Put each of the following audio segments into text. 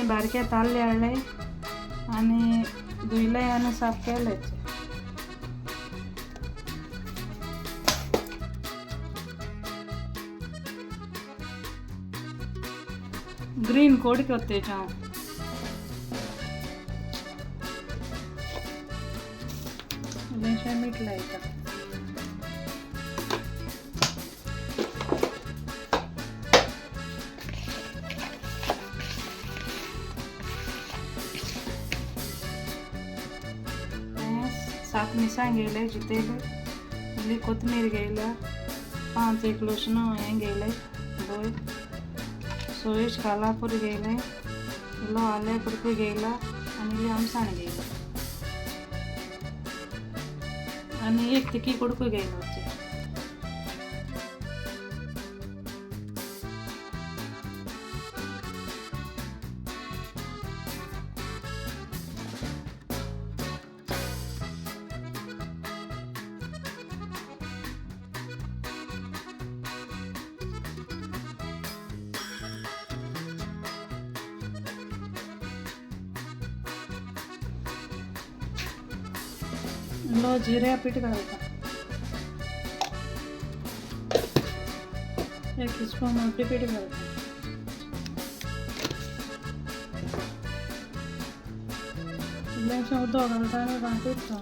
आम्ही बारक्या ताल्ले हाडले आणि धुयले आणि साफ केले. ग्रीन कोड करते जाओ गोंचे मीठ लायता. सात मिरसांग घेयले चितेले, इल्ली कोथमीर घेयला, 5 एक लसूण हें घेयले दोय, सोयेश कालापूर घेयले, इल्लो आले कुडको घेयला आनी इल्ली आमसाण घेयला आनी एक तिकी कुडको घेयला. इल्लो जिऱ्या पीठ घालता, 1 स्पून हळदी पीठ घालता, इल्लेशें उदक घालता आनी भाजूंता.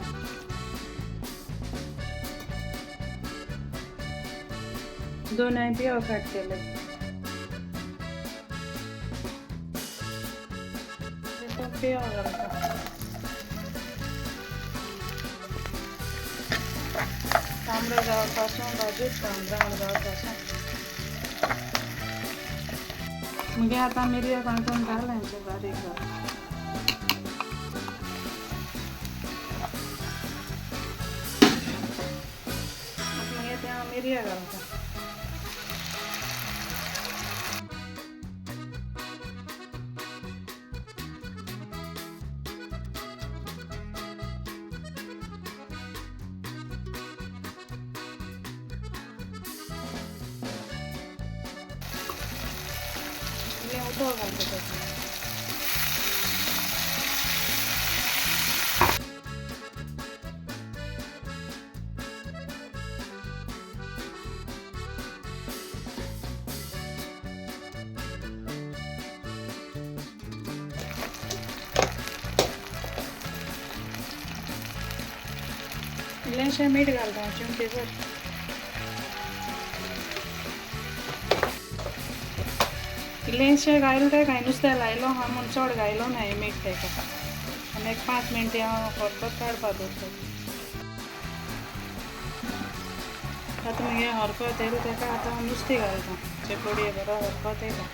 दोन पियाव कट केले, पियाव घालता, तांबडे जावपासून भाजूंता ब्राऊन जावपासून. मग आता मिरयां काडून घालायचे बारीक घालून. मग त्या मिरयां घालता, उदक घालता त्याच्यात. इल्लेशें मीठ घालता चिमटेभर. इल्लेशें घायला तेका नुस्तें लायलो हा म्हूण चड घायलो न्हय मीठ तेका आनी 5 मिनटी हांव हरकत काडपा दवरता. आतां मगे हरकत येयलो तेका आतां नुस्तें घालता, चेपडये बरो हरकत येयला.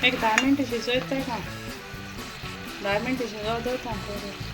एक 10 मिनटं शिजोयता तेका, 10 मिनटं शिजोवं दवरता.